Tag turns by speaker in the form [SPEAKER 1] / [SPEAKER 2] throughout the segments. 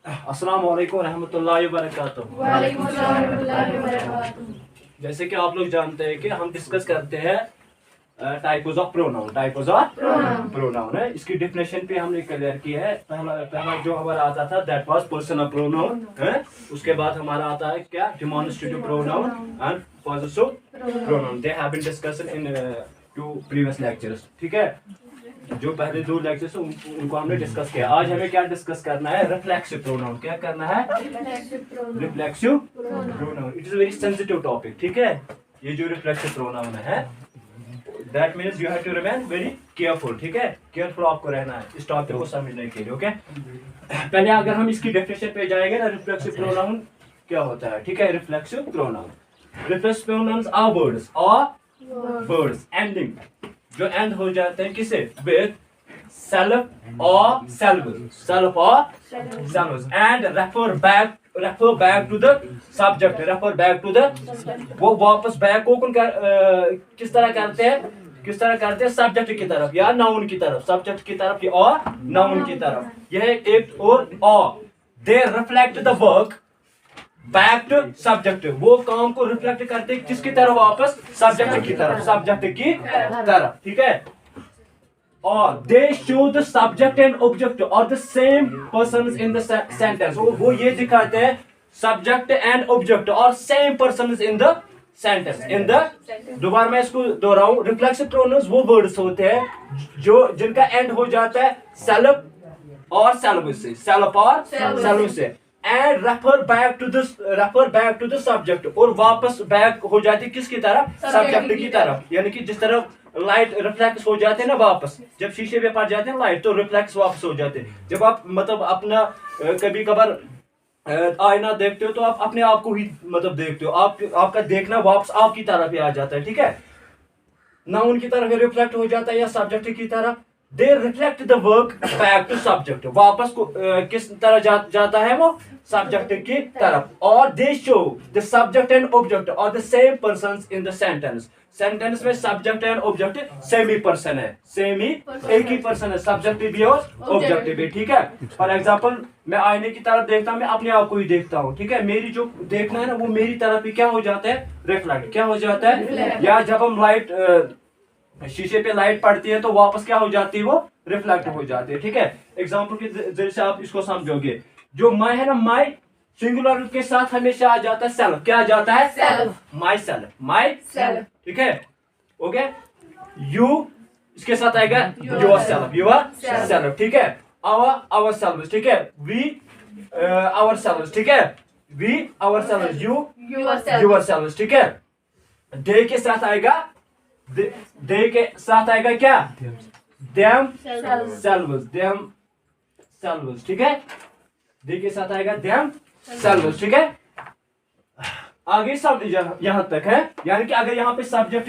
[SPEAKER 1] अस्सलाम वालेकुम रहमतुल्लाहि व बरकातुहू।
[SPEAKER 2] वालेकुम अस्सलाम रहमतुल्लाहि व बरकातुहू।
[SPEAKER 1] जैसे कि आप लोग जानते हैं कि हम डिस्कस करते हैं टाइप्स ऑफ प्रोनाउन है। इसकी डेफिनेशन पे हमने क्लियर की है। पहला जो हमारा आता था दैट वाज पर्सनल प्रोनाउन है। उसके बाद हमारा आता है क्या, demonstrative pronoun and possessive pronoun. They have been discussed in two previous lectures. ठीक है, जो पहले दो लेक्चर्स उनको हमने डिस्कस किया। आज हमें क्या डिस्कस करना है, रिफ्लेक्सिव प्रोनाउन। क्या करना है, reflexive pronoun. It is very sensitive topic. ठीक है, ये जो रिफ्लेक्सिव प्रोनाउन है that means you have to remain very careful. ठीक है, केयरफुल आपको रहना है इस टॉपिक को समझने के लिए। ओके, पहले अगर हम इसकी डेफिनेशन पे जाएंगे ना, रिफ्लेक्सिव प्रोनाउन क्या होता है। ठीक है, reflexive pronoun, reflexive pronouns are words और वर्ड्स एंडिंग, जो एंड हो जाते हैं किसे, विद सेल्फ और selves and refer back to the subject. Refer back to the, वो वापस बैक को किस तरह करते हैं, सब्जेक्ट की तरफ या नाउन की तरफ, सब्जेक्ट की तरफ और नाउन की तरफ। यह एक और they reflect the work back to subject. वो काम को रिफ्लेक्ट करते किसकी तरफ, वापस सब्जेक्ट की तरफ। ठीक है, और they show the subject and object और the same persons in the sentence. वो ये दिखाते हैं सब्जेक्ट एंड ऑब्जेक्ट और same persons in the sentence. दोबारा मैं इसको दोहराऊं, रिफ्लेक्सिव प्रोनाउंस वो वर्ड्स होते हैं जो जिनका एंड हो जाता है सेल्फ और सेल्वस से end refer back to the subject, और वापस बैक हो जाती किसकी तरफ, सब्जेक्ट की तरफ। यानी कि जिस तरह लाइट रिफ्लेक्स हो जाते हैं ना वापस, जब शीशे पे पड़ जाते हैं लाइट तो रिफ्लेक्स वापस हो जाते हैं। जब आप मतलब अपना कभी कभार आईना देखते हो तो आप अपने आप को ही मतलब देखते हो, आपका देखना वापस आपकी तरफ ही आ जाता है। ठीक है, नाउन की तरफ रिफ्लेक्ट हो जाता है या सब्जेक्ट की तरफ। They reflect the work back to subject, वापस को किस तरह जाता है वो, सब्जेक्ट की तरफ। और they show the subject and object और the same persons in the sentence. Sentence में सब्जेक्ट एंड ऑब्जेक्ट सेम ही पर्सन है, एक ही पर्सन है, सब्जेक्ट भी और ऑब्जेक्ट भी। ठीक है, फॉर एग्जांपल मैं आईने की तरफ देखता हूं, मैं अपने आप को ही देखता हूं। ठीक है, मेरी जो देखना है ना वो मेरी तरफ ही क्या हो जाता है, रिफ्लेक्ट क्या हो जाता है। या जब हम लाइट शीशे पे लाइट पड़ती है तो वापस क्या हो जाती है, वो रिफ्लेक्ट हो जाती है। ठीक है, एग्जांपल के जरिए से आप इसको समझोगे। जो माई है ना, माई सिंगुलर के साथ हमेशा आ जाता है सेल्फ। क्या आ जाता है, सेल्फ, माई सेल्फ। ठीक है, ओके। यू इसके साथ आएगा योर सेल्फ। ठीक है, आवर सेल्फ। ठीक है, वी आवर सेल्फ। ठीक है, we our self, you your self. ठीक है, दे के साथ आएगा क्या, देम सेल्व्स। ठीक है, दे के साथ आएगा देम सेल्व्स। ठीक है, आगे सब यहाँ तक है। यानी कि अगर यहाँ पे सब्जेक्ट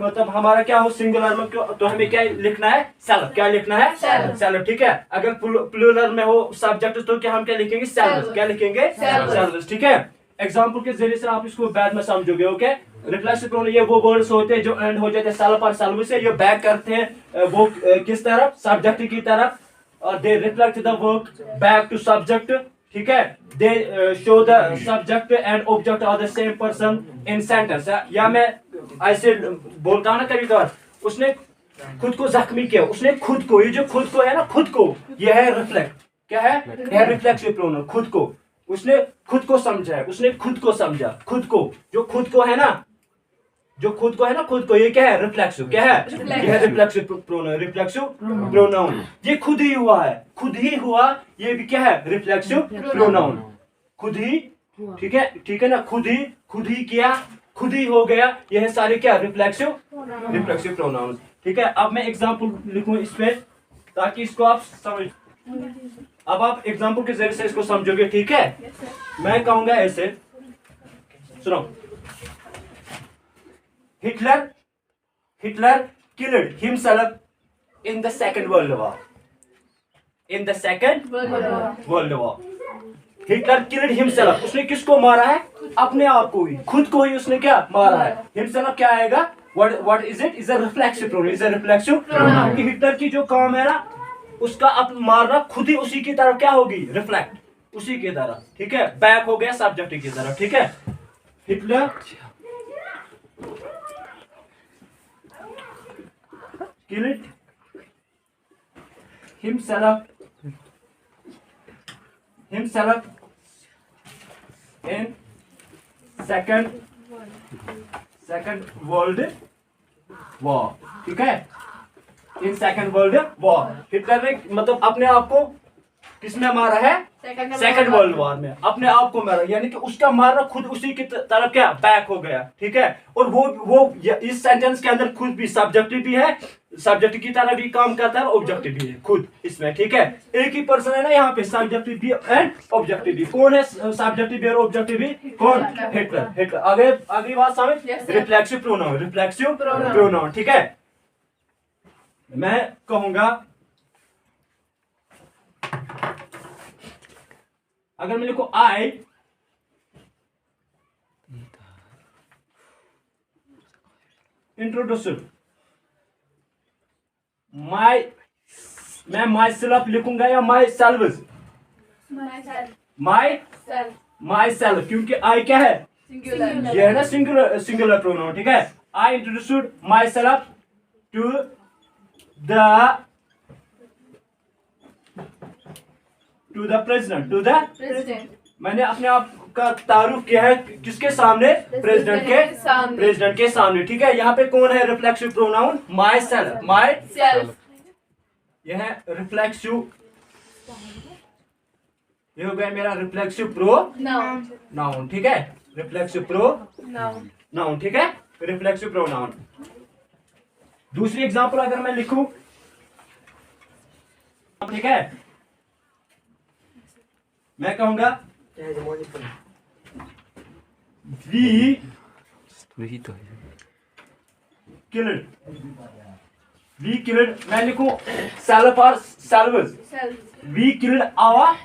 [SPEAKER 1] मतलब हमारा क्या हो सिंगुलर में तो हमें क्या लिखना है, सेल्फ। क्या लिखना है, सेल्फ। ठीक है, अगर प्लूरल में हो सब्जेक्ट तो क्या हम क्या लिखेंगे, सेल्व्स। क्या लिखेंगे, सेल्व्स। ठीक है, एग्जाम्पल के जरिए से आप इसको बाद में समझोगे। ओके, रिफ्लेक्सिव प्रोनाउन ये वो वर्ड्स होते हैं जो एंड हो जाते हैं सेल्फ और सेल्व से। ये बैक करते हैं वो किस तरफ, सब्जेक्ट की तरफ। और they reflect the work back to subject. ठीक है, they show the subject and object are the same person in sentence. या मैं ऐसे बोलता हूं ना कभी कभार, उसने खुद को जख्मी किया, उसने खुद को, ये जो खुद को है ना, खुद को, ये है रिफ्लेक्ट। क्या है, रिफ्लेक्सिव प्रोनाउन। खुद को, उसने खुद को समझा है, उसने खुद को समझा, खुद को, जो खुद को है ना, खुद को, ये क्या है, रिफ्लेक्सिव। क्या है, ये है रिफ्लेक्सिव प्रोनाउन। ये खुद ही हुआ, ये भी क्या है, रिफ्लेक्सिव प्रोनाउन। खुद ही, ठीक है ना, खुद ही किया, खुद ही हो गया, ये है सारे क्या, रिफ्लेक्सिव प्रोनाउन। ठीक है, अब मैं एग्जांपल लिखूं इस पे ताकि इसको आप समझ। अब आप एग्जांपल के जरिए से इसको समझोगे। ठीक है, मैं कहूंगा ऐसे, सुनो। Hitler killed himself in the Second World War. Hitler killed himself. उसने किसको मारा है, अपने आप को ही, खुद को ही उसने क्या मारा है। himself क्या आएगा, what is it? Is a reflexive pronoun. Hitler की जो काम है ना, उसका अब मारना खुद ही उसी की तरफ क्या होगी, रिफ्लेक्ट। उसी की तरह, ठीक है। बैक हो गया सब्जेक्ट की तरह, ठीक है। Hitler killed himself in second world war, ठीक है। In second world war, Hitler ने मतलब अपने आप को किसने मारा है? सेकंड वर्ल्ड वॉर में अपने आप को मारा, यानी कि उसका मारना खुद उसी की तरफ क्या बैक हो गया, ठीक है। और वो इस सेंटेंस के अंदर खुद भी सब्जेक्टिव भी है, सब्जेक्ट की तरह भी काम करता है, ऑब्जेक्टिव भी है खुद इसमें, ठीक है। एक ही पर्सन है ना यहाँ पे, सब्जेक्टिव भी एंड ऑब्जेक्टिव भी। कौन है सब्जेक्टिव भी और ऑब्जेक्टिव भी? कौन? हिटलर। आगे अगली बात समझ, रिफ्लेक्सिव प्रोनाउन, ठीक है। मैं कहूंगा, अगर मैं लिखूं आई, इंट्रोड्यूस मैं माई सेल्फ लिखूंगा या माई सेल्फ? माई सेल्फ, क्योंकि आई क्या है? ये है ना सिंगुलर प्रोनाउन, ठीक है। I introduced myself to the president, मैंने अपने आप का तारुफ किया है किसके सामने? प्रेसिडेंट के सामने, ठीक है। यहाँ पे कौन है रिफ्लेक्सिव प्रोनाउन? My self. यह है रिफ्लेक्सिव, ये हो गया मेरा रिफ्लेक्सिव प्रोनाउन, ठीक है। रिफ्लेक्सिव प्रोनाउन, ठीक है, रिफ्लेक्सिव प्रोनाउन। दूसरी एग्जांपल अगर मैं लिखूं, ठीक है, मैं कहूंगा वी किल्ड, मैं लिखूं सेल्फ और selves, we killed our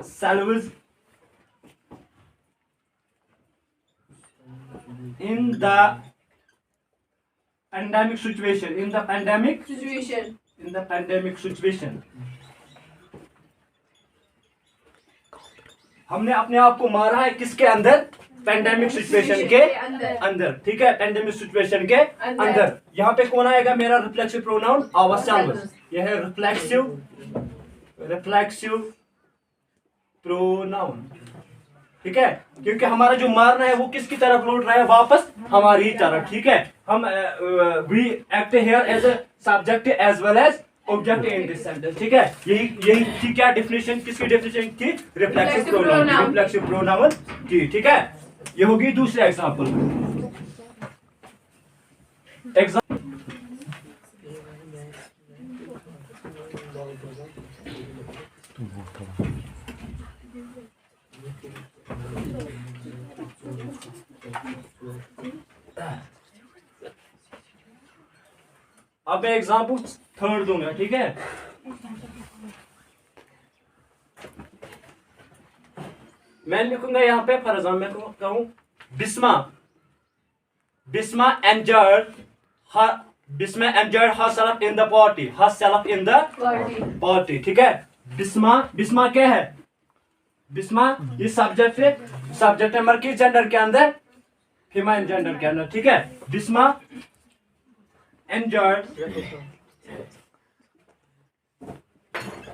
[SPEAKER 1] selves in the pandemic situation, हमने अपने आप को मारा है किसके अंदर? पैंडेमिक सिचुएशन के अंदर, ठीक है, पैंडेमिक सिचुएशन के अंदर। यहाँ पे कौन आएगा मेरा रिफ्लेक्सिव प्रोनाउन? आवरसेल्व्स। यह है रिफ्लेक्सिव प्रोनाउन, ठीक है, क्योंकि हमारा जो मारना है वो किसकी तरफ लौट रहा है? वापस हमारी ही तरफ, ठीक है। हम we act here as a subject as well as object in this sentence, ठीक है। यही थी क्या डेफिनेशन? किसकी डेफिनेशन थी? रिफ्लेक्सिव प्रोनाउन की, ठीक है। ये होगी दूसरी एग्जांपल। अब मैं एग्जांपल थर्ड दूंगा, ठीक है। मैं लिखूंगा यहाँ पे, फॉर एग्जाम्पल मैं कहूं Bisma enjoyed herself in the party, ठीक है। बिस्मा क्या है? बिस्मा ये सब्जेक्ट नंबर किस जेंडर के अंदर? फीमेल जेंडर के अंदर, ठीक है। Bisma enjoyed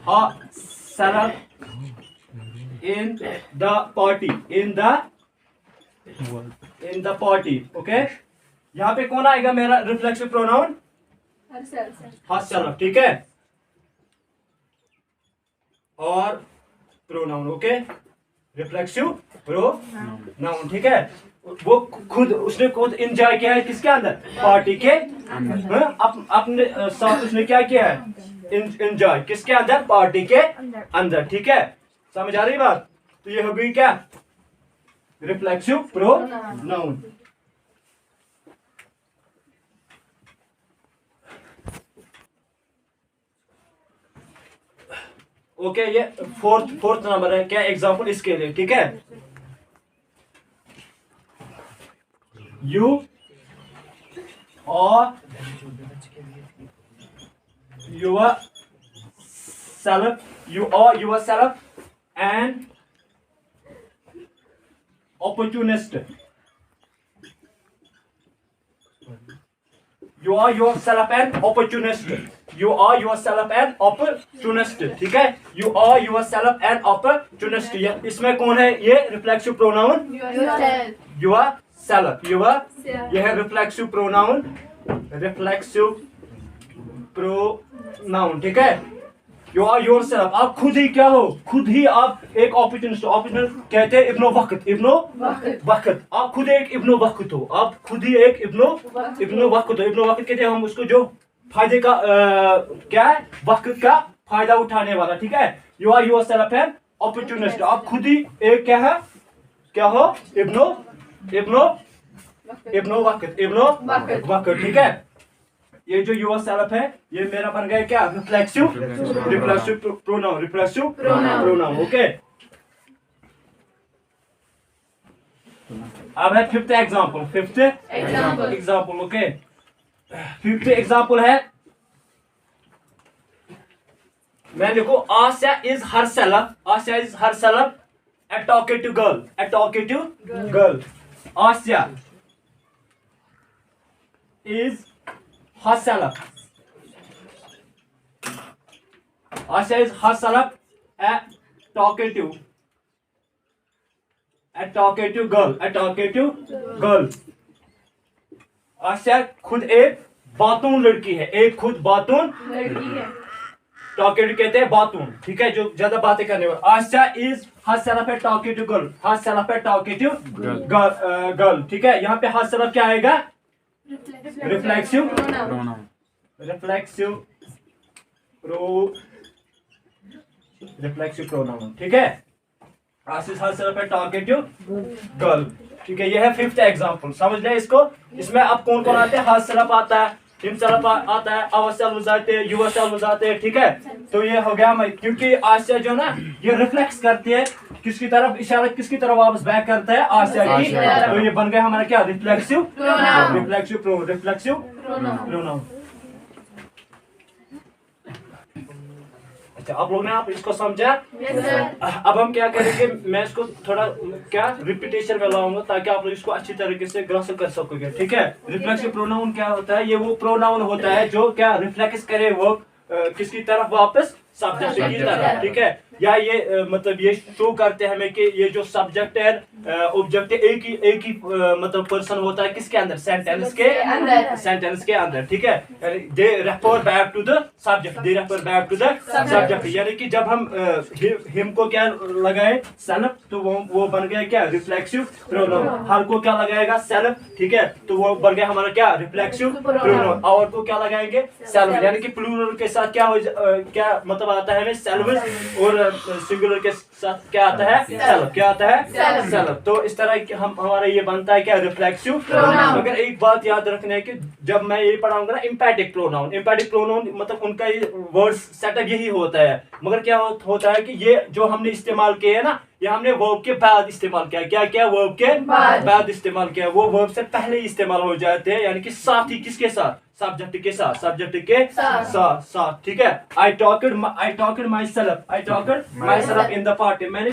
[SPEAKER 1] herself in the party, okay. यहाँ पे कौन आएगा मेरा रिफ्लेक्सिव प्रोनाउन? herself, ठीक है, और प्रोनाउन, ओके, रिफ्लेक्सिव प्रोनाउन, ठीक है। वो उसने खुद एंजॉय किया है किसके अंदर? पार्टी के अपने साथ उसने क्या किया है? एंजॉय किसके अंदर? पार्टी के अंदर, ठीक है। समझ आ रही बात? तो ये हो गई क्या? Reflexive pronoun. ओके, ये फोर्थ नंबर है क्या एग्जांपल इसके लिए, ठीक है। You or your yourself, you are yourself an opportunist. You are yourself an opportunist. You are yourself an opportunist. ठीक है? You are yourself an opportunist. इसमें कौन है? ये reflexive pronoun.
[SPEAKER 2] Yourself.
[SPEAKER 1] Yourself. ये है reflexive pronoun. Reflexive pronoun. ठीक है? You are yourself. आप खुद ही क्या हो? खुद ही आप एक opportunist. Opportunist कहते हैं इब्नो वक्त. इब्नो वक्त. आप खुद एक इब्नो वक्त हो. आप खुद ही एक इब्नो वक्त हो. इब्नो वक्त कहते हैं हम उसको जो फायदे का क्या है? वक्त का फायदा उठाने वाला. ठीक है? You are yourself an opportunist. आप खुद ही एक क्या है? क्या हो? इब्नो वक्त. ठीक है? ये जो yourself है ये मेरा बन गया क्या? Reflexive pronoun. ओके. अब है fifth example. Okay. Fifth example है, मैं देखो Aasya is herself a talkative girl. Aasya is herself a talkative girl. Aasya खुद एक बातून लड़की है. एक खुद बातून
[SPEAKER 2] लड़की है.
[SPEAKER 1] टॉकेटिव कहते हैं बातून. ठीक है? जो ज्यादा बातें करने वाला. आस्या is herself a talkative girl. ठीक है? यहाँ पे herself क्या आएगा? Reflexive pronoun. ठीक है? आसिस herself a talkative girl. ठीक है? ये है फिफ्थ एग्जांपल. समझ लें इसको. इसमें अब कौन कौन आते हैं? herself आता है, himself आता है, ourselves आते हैं, yourselves आते हैं. ठीक है? तो ये हो गया. क्योंकि आस्या जो ना ये रिफ्लेक्स करती है किसकी तरफ, इशारा किसकी तरफ वापस बैक करता है? आस्या की. तो ये बन गया हमारा क्या? Reflexive pronoun. अच्छा, आप लोग ने आप इसको समझा?
[SPEAKER 2] Yes, sir.
[SPEAKER 1] अब हम क्या करेंगे, मैं इसको थोड़ा क्या रिपीटेशन में लाऊंगा ताकि आप लोग इसको अच्छी तरीके से ग्रास्प कर सकोगे. ठीक है? रिफ्लेक्सिव प्रोनाउन क्या होता है? ये वो प्रोनाउन होता है जो क्या रिफ्लेक्स करे वो किसकी तरफ? वापस सब्जेक्ट की तरफ. ठीक है? या ये मतलब ये शो करते हैं हमें कि ये जो सब्जेक्ट है ऑब्जेक्ट एक ही मतलब पर्सन होता है किसके अंदर? सेंटेंस के अंदर. ठीक है? They refer back to the subject. यानी कि जब हम हिम को क्या लगाए? सेल्फ. तो वो बन गया क्या? Reflexive pronoun. हर को क्या लगाएगा? सेल्फ. ठीक है? तो वो बन गया हमारा क्या? Reflexive pronoun. और को क्या लगाएंगे? सेल्फ. यानी कि प्लूरल के साथ क्या मतलब आता है हमें? सेल्फ. और सिंगुलर के साथ क्या आता है? सेल्फ. क्या आता है? सेल्फ. तो इस तरह हमारा ये बनता है क्या? Reflexive pronoun. मगर एक बात याद रखना है कि जब मैं ये पढ़ाऊंगा ना एम्पैथिक प्रोनाउन मतलब उनका वर्ड सेटअप यही होता है. मगर क्या होता है कि ये जो हमने इस्तेमाल किए है ना, ये हमने वर्ब के बाद इस्तेमाल किया. क्या वर्ब के बाद इस्तेमाल किया? वो वर्ब से पहले ही इस्तेमाल हो जाते हैं. यानी कि साथ ही किसके साथ? सब्जेक्ट के साथ. ठीक है? I talked myself in the party. मैंने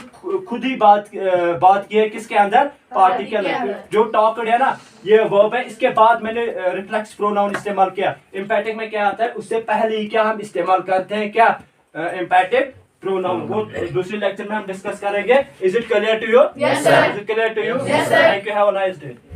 [SPEAKER 1] खुद ही बात की है किसके अंदर? पार्टी के अंदर. जो टॉक्ड है ना ये वर्ब है. इसके बाद मैंने रिफ्लेक्स प्रोनाउन इस्तेमाल किया. एम्पैथिक में क्या आता है? उससे पहले ही क्या हम इस्तेमाल करते हैं? क्या? Emphatic pronoun. वो दूसरे लेक्चर में हम डिस्कस करेंगे. Is it clear to you?
[SPEAKER 2] Yes, sir.
[SPEAKER 1] Is it clear to you?
[SPEAKER 2] Yes, sir.
[SPEAKER 1] Thank you. Have a nice day.